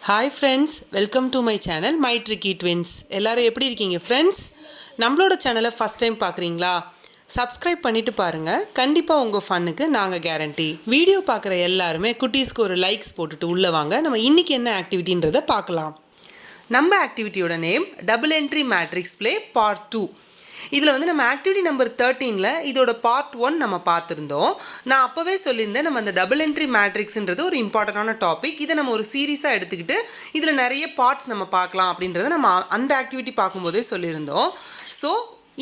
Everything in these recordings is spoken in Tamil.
Hi friends, welcome to my channel my tricky twins. எல்லோரும் எப்படி இருக்கீங்க ஃப்ரெண்ட்ஸ்? நம்மளோட சேனலை ஃபஸ்ட் டைம் பார்க்குறீங்களா? சப்ஸ்கிரைப் பண்ணிவிட்டு பாருங்கள். கண்டிப்பாக உங்கள் ஃபன்னுக்கு நாங்கள் கேரண்டி. வீடியோ பார்க்குற எல்லாருமே குட்டீஸ்க்கு ஒரு லைக்ஸ் போட்டுட்டு உள்ளே வாங்க. நம்ம இன்றைக்கி என்ன ஆக்டிவிட்டின்றதை பார்க்கலாம். நம்ம ஆக்டிவிட்டியோட name double entry matrix play part 2. இதில் நம்ம ஆக்டிவிட்டி நம்பர் 13ல் இதோட பார்ட் 1 நம்ம பார்த்துருந்தோம். நான் அப்போவே சொல்லியிருந்தேன், நம்ம அந்த டபுள் என்ட்ரி மேட்ரிக்ஸ்ன்றது ஒரு இம்பார்ட்டண்டான டாபிக். இதை நம்ம ஒரு சீரியஸாக எடுத்துக்கிட்டு இதில் நிறைய பார்ட்ஸ் நம்ம பார்க்கலாம் அப்படின்றத நம்ம அந்த ஆக்டிவிட்டி பார்க்கும்போதே சொல்லியிருந்தோம். ஸோ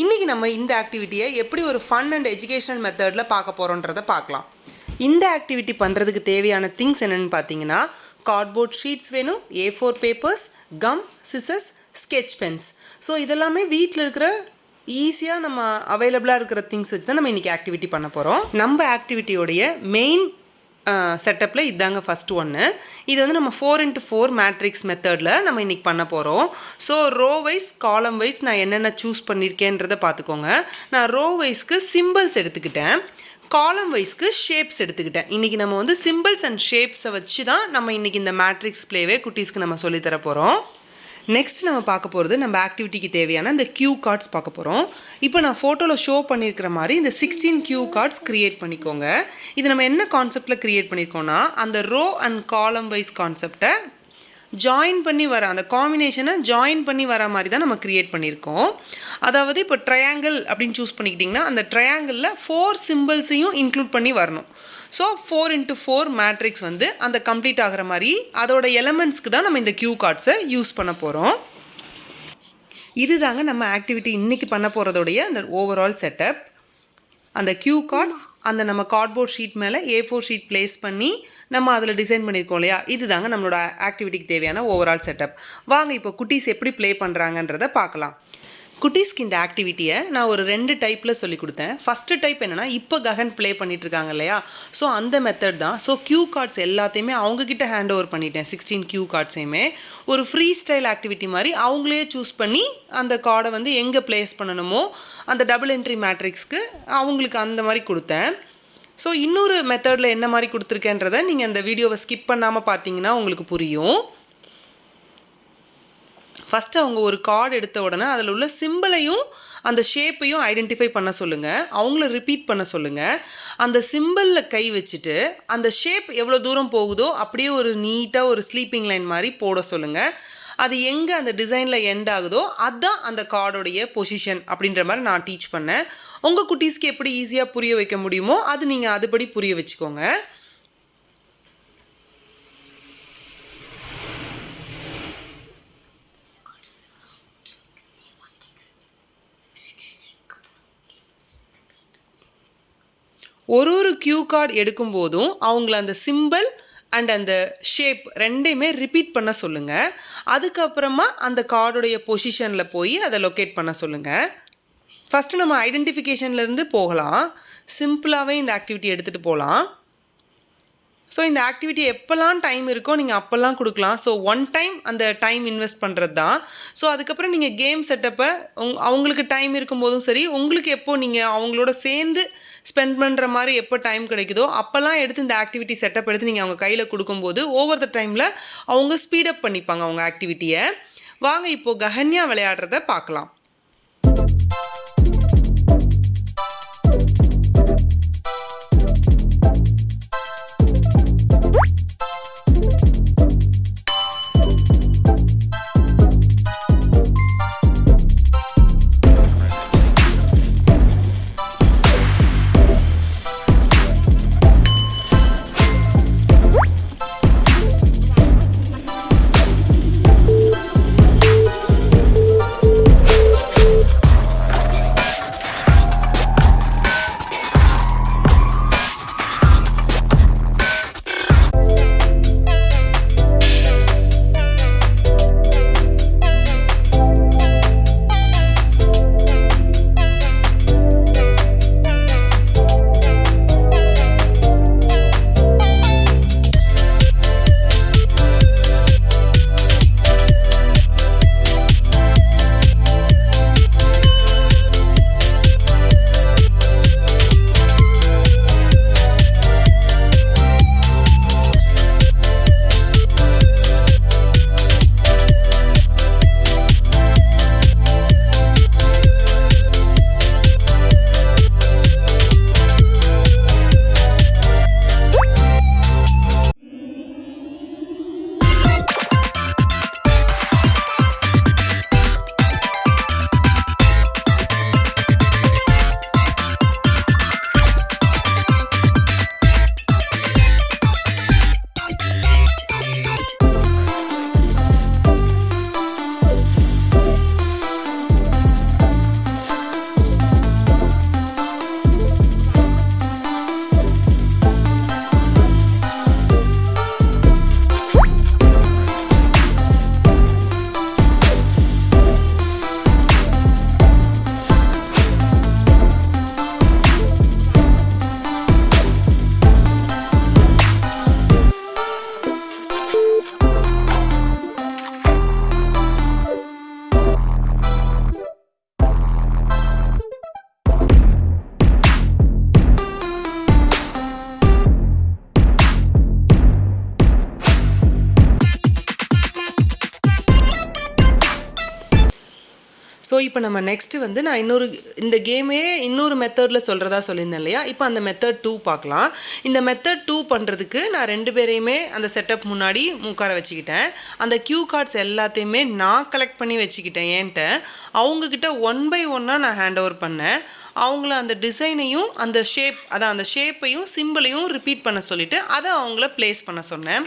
இன்றைக்கி நம்ம இந்த ஆக்டிவிட்டியை எப்படி ஒரு ஃபன் அண்ட் எஜுகேஷனல் மெத்தடில் பார்க்க போகிறோன்றதை பார்க்கலாம். இந்த ஆக்டிவிட்டி பண்ணுறதுக்கு தேவையான திங்ஸ் என்னென்னு பார்த்தீங்கன்னா, கார்ட்போர்ட் ஷீட்ஸ் வேணும், A4 papers, come, scissors, sketch Benz. So இதெல்லாமே வீட்டில் இருக்கிற ஈஸியாக நம்ம அவைலபிளாக இருக்கிற திங்ஸ் வச்சு தான் நம்ம இன்றைக்கி ஆக்டிவிட்டி பண்ண போகிறோம். நம்ம ஆக்டிவிட்டியோடைய மெயின் செட்டப்பில் இதாங்க ஃபஸ்ட் ஒன்று. இது நம்ம 4x4 மேட்ரிக்ஸ் மெத்தடில் நம்ம இன்றைக்கி பண்ண போகிறோம். So row wise, column wise நான் என்னென்ன சூஸ் பண்ணியிருக்கேன்றதை பார்த்துக்கோங்க. நான் ரோ வைஸ்க்கு சிம்பிள்ஸ் எடுத்துக்கிட்டேன், காலம் வைஸ்க்கு ஷேப்ஸ் எடுத்துக்கிட்டேன். இன்றைக்கி நம்ம சிம்பிள்ஸ் அண்ட் ஷேப்ஸை வச்சு தான் நம்ம இன்றைக்கி இந்த மேட்ரிக்ஸ் ப்ளேவே குட்டீஸ்க்கு நம்ம சொல்லித்தர போகிறோம். நெக்ஸ்ட் நம்ம பார்க்க போகிறது நம்ம ஆக்டிவிட்டிக்கு தேவையான இந்த கியூ கார்ட்ஸ் பார்க்க போகிறோம். இப்போ நான் ஃபோட்டோவில் ஷோ பண்ணியிருக்கிற மாதிரி இந்த 16 கியூ கார்ட்ஸ் க்ரியேட் பண்ணிக்கோங்க. இது நம்ம என்ன கான்செப்டில் க்ரியேட் பண்ணியிருக்கோன்னா, அந்த ரோ அண்ட் காலம் வைஸ் கான்செப்டை ஜாயின் பண்ணி வர, அந்த காம்பினேஷனை ஜாயின் பண்ணி வர மாதிரி தான் நம்ம க்ரியேட் பண்ணியிருக்கோம். அதாவது இப்போ ட்ரையாங்கிள் அப்படின்னு சூஸ் பண்ணிக்கிட்டிங்கன்னா, அந்த ட்ரையாங்கிளில் 4 சிம்பிள்ஸையும் இன்க்ளூட் பண்ணி வரணும். ஸோ 4x4 மேட்ரிக்ஸ் அந்த கம்ப்ளீட் ஆகிற மாதிரி அதோட எலமெண்ட்ஸ்க்கு தான் நம்ம இந்த கியூ கார்ட்ஸை யூஸ் பண்ண போகிறோம். இதுதாங்க நம்ம ஆக்டிவிட்டி இன்றைக்கி பண்ண போகிறதோடைய அந்த ஓவரால் செட்டப். அந்த கியூ கார்ட்ஸ் அந்த நம்ம கார்ட்போர்ட் ஷீட் மேலே A4 ஷீட் ப்ளேஸ் பண்ணி நம்ம அதில் டிசைன் பண்ணியிருக்கோம் இல்லையா, இதுதாங்க நம்மளோட ஆக்டிவிட்டிக்கு தேவையான ஓவரால் செட்டப். வாங்க இப்போ குட்டீஸ் எப்படி ப்ளே பண்ணுறாங்கன்றதை பார்க்கலாம். குட்டீஸ்க்கு இந்த ஆக்டிவிட்டியை நான் ஒரு 2 டைப்பில் சொல்லி கொடுத்தேன். ஃபஸ்ட்டு டைப் என்னென்னா, இப்போ ககன் ப்ளே பண்ணிகிட்ருக்காங்க இல்லையா, ஸோ அந்த மெத்தட் தான். ஸோ கியூ கார்ட்ஸ் எல்லாத்தையுமே அவங்கக்கிட்ட ஹேண்ட் ஓவர் பண்ணிட்டேன். 16 கியூ கார்ட்ஸையுமே ஒரு ஃப்ரீ ஸ்டைல் ஆக்டிவிட்டி மாதிரி அவங்களே சூஸ் பண்ணி அந்த கார்டை எங்கே ப்ளேஸ் பண்ணணுமோ அந்த டபுள் என்ட்ரி மேட்ரிக்ஸ்க்கு அவங்களுக்கு அந்த மாதிரி கொடுத்தேன். ஸோ இன்னொரு மெத்தடில் என்ன மாதிரி கொடுத்துருக்கேன்றதை நீங்கள் அந்த வீடியோவை ஸ்கிப் பண்ணாமல் பார்த்தீங்கன்னா உங்களுக்கு புரியும். ஃபஸ்ட்டு அவங்க ஒரு கார்டு எடுத்த உடனே அதில் உள்ள சிம்பிளையும் அந்த ஷேப்பையும் ஐடென்டிஃபை பண்ண சொல்லுங்கள். அவங்கள ரிப்பீட் பண்ண சொல்லுங்கள். அந்த சிம்பிளில் கை வச்சுட்டு அந்த ஷேப் எவ்வளோ தூரம் போகுதோ அப்படியே ஒரு நீட்டாக ஒரு ஸ்லீப்பிங் லைன் மாதிரி போட சொல்லுங்கள். அது எங்கே அந்த டிசைனில் எண்ட் ஆகுதோ அதுதான் அந்த கார்டோடைய பொசிஷன் அப்படின்ற மாதிரி நான் டீச் பண்ணேன். உங்கள் குட்டீஸ்க்கு எப்படி ஈஸியாக புரிய வைக்க முடியுமோ அது நீங்கள் அதுபடி புரிய வச்சுக்கோங்க. ஒரு கியூ கார்டு எடுக்கும்போதும் அவங்கள அந்த சிம்பிள் அண்ட் அந்த ஷேப் ரெண்டையுமே ரிப்பீட் பண்ண சொல்லுங்கள். அதுக்கப்புறமா அந்த கார்டுடைய பொசிஷனில் போய் அதை லொக்கேட் பண்ண சொல்லுங்கள். ஃபஸ்ட்டு நம்ம ஐடென்டிஃபிகேஷன்லேருந்து போகலாம். சிம்பிளாகவே இந்த ஆக்டிவிட்டி எடுத்துகிட்டு போகலாம். ஸோ இந்த ஆக்டிவிட்டி எப்போல்லாம் டைம் இருக்கோ நீங்கள் அப்போல்லாம் கொடுக்கலாம். ஸோ 1 டைம் அந்த டைம் இன்வெஸ்ட் பண்ணுறது தான். ஸோ அதுக்கப்புறம் நீங்கள் கேம் செட்டப்பை அவங்களுக்கு டைம் இருக்கும்போதும் சரி, உங்களுக்கு எப்போ நீங்கள் அவங்களோட சேர்ந்து ஸ்பெண்ட் பண்ணுற மாதிரி எப்போ டைம் கிடைக்குதோ அப்போல்லாம் எடுத்து இந்த ஆக்டிவிட்டி செட்டப் எடுத்து நீங்கள் அவங்க கையில் கொடுக்கும்போது ஓவர் த டைமில் அவங்க ஸ்பீடப் பண்ணிப்பாங்க அவங்க ஆக்டிவிட்டியை. வாங்க இப்போது கஹன்யா விளையாடுறத பார்க்கலாம். ஸோ இப்போ நம்ம நெக்ஸ்ட்டு வந்து நான் இந்த கேமே இன்னொரு மெத்தடில் சொல்கிறதா சொல்லியிருந்தேன் இல்லையா, இப்போ அந்த மெத்தட் 2 பார்க்கலாம். இந்த மெத்தட் 2 பண்ணுறதுக்கு நான் 2 பேரையுமே அந்த செட்டப் முன்னாடி உட்கார வச்சுக்கிட்டேன். அந்த க்யூ கார்ட்ஸ் எல்லாத்தையுமே நான் கலெக்ட் பண்ணி வச்சுக்கிட்டேன் என்கிட்ட. அவங்கக்கிட்ட 1 by 1 நான் ஹேண்ட் ஓவர் பண்ணேன். அவங்கள அந்த டிசைனையும் அந்த ஷேப்பையும் சிம்பிளையும் ரிப்பீட் பண்ண சொல்லிவிட்டு அதை அவங்கள ப்ளேஸ் பண்ண சொன்னேன்.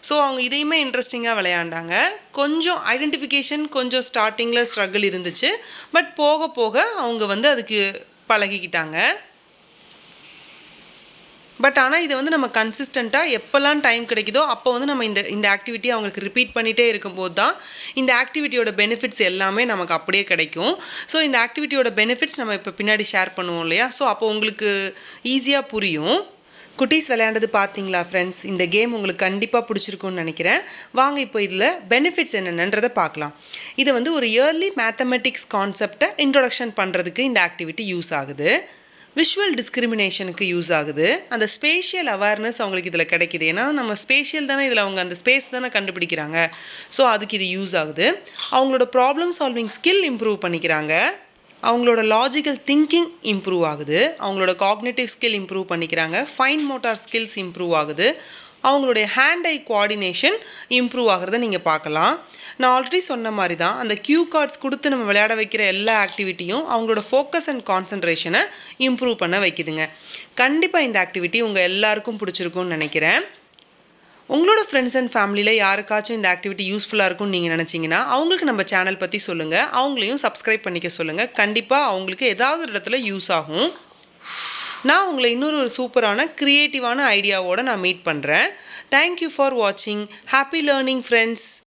ஸோ அவங்க இதையுமே இன்ட்ரெஸ்டிங்காக விளையாண்டாங்க. கொஞ்சம் ஐடென்டிஃபிகேஷன் கொஞ்சம் ஸ்டார்டிங்கில் ஸ்ட்ரகிள் இருந்துச்சு. பட் போக போக அவங்க வந்து அதுக்கு பழகிக்கிட்டாங்க. பட் ஆனால் இதை வந்து நம்ம கன்சிஸ்டண்ட்டாக எப்போல்லாம் டைம் கிடைக்குதோ அப்போ வந்து நம்ம இந்த ஆக்டிவிட்டி அவங்களுக்கு ரிப்பீட் பண்ணிகிட்டே இருக்கும்போது தான் இந்த ஆக்டிவிட்டியோட பெனிஃபிட்ஸ் எல்லாமே நமக்கு அப்படியே கிடைக்கும். ஸோ இந்த ஆக்டிவிட்டியோட பெனிஃபிட்ஸ் நம்ம இப்போ பின்னாடி ஷேர் பண்ணுவோம் இல்லையா, ஸோ அப்போ உங்களுக்கு ஈஸியாக புரியும். குட்டீஸ் விளையாண்டது பார்த்தீங்களா ஃப்ரெண்ட்ஸ்? இந்த கேம் உங்களுக்கு கண்டிப்பாக பிடிச்சிருக்குன்னு நினைக்கிறேன். வாங்க இப்போ இதில் பெனிஃபிட்ஸ் என்னென்னன்றதை பார்க்கலாம். இதை வந்து ஒரு இயர்லி மேத்தமெட்டிக்ஸ் கான்செப்டை இன்ட்ரொடக்ஷன் பண்ணுறதுக்கு இந்த ஆக்டிவிட்டி யூஸ் ஆகுது. விஷுவல் டிஸ்கிரிமினேஷனுக்கு யூஸ் ஆகுது. அந்த ஸ்பேஷியல் அவேர்னஸ் அவங்களுக்கு இதில் கிடைக்கிது. ஏன்னா நம்ம ஸ்பேஷியல் தானே இதில் அவங்க அந்த ஸ்பேஸ் தானே கண்டுபிடிக்கிறாங்க. ஸோ அதுக்கு இது யூஸ் ஆகுது. அவங்களோட ப்ராப்ளம் சால்விங் ஸ்கில் இம்ப்ரூவ் பண்ணிக்கிறாங்க. அவங்களோட லாஜிக்கல் திங்கிங் இம்ப்ரூவ் ஆகுது. அவங்களோட காக்னிட்டிவ் ஸ்கில் இம்ப்ரூவ் பண்ணிக்கிறாங்க. ஃபைன் மோட்டார் ஸ்கில்ஸ் இம்ப்ரூவ் ஆகுது. அவங்களுடைய ஹேண்ட் ஐ கோஆர்டினேஷன் இம்ப்ரூவ் ஆகிறத நீங்கள் பார்க்கலாம். நான் ஆல்ரெடி சொன்ன மாதிரி தான் அந்த க்யூ கார்ட்ஸ் கொடுத்து நம்ம விளையாட வைக்கிற எல்லா ஆக்டிவிட்டியும் அவங்களோட ஃபோக்கஸ் அண்ட் கான்சன்ட்ரேஷனை இம்ப்ரூவ் பண்ண வைக்குதுங்க. கண்டிப்பாக இந்த ஆக்டிவிட்டி உங்கள் எல்லாருக்கும் பிடிச்சிருக்கும்னு நினைக்கிறேன். உங்களோட ஃப்ரெண்ட்ஸ் அண்ட் ஃபேமிலியில் யாருக்காச்சும் இந்த ஆக்டிவிட்டி யூஸ்ஃபுல்லாக இருக்கும்னு நீங்கள் நினச்சிங்கன்னா அவங்களுக்கு நம்ம சேனல் பற்றி சொல்லுங்கள். அவங்களையும் சப்ஸ்கிரைப் பண்ணிக்க சொல்லுங்கள். கண்டிப்பாக அவங்களுக்கு ஏதாவது ஒரு இடத்துல யூஸ் ஆகும். நான் உங்களை இன்னொரு சூப்பரான க்ரியேட்டிவான ஐடியாவோடு நான் மீட் பண்ணுறேன். தேங்க்யூ ஃபார் வாட்சிங். Happy learning friends.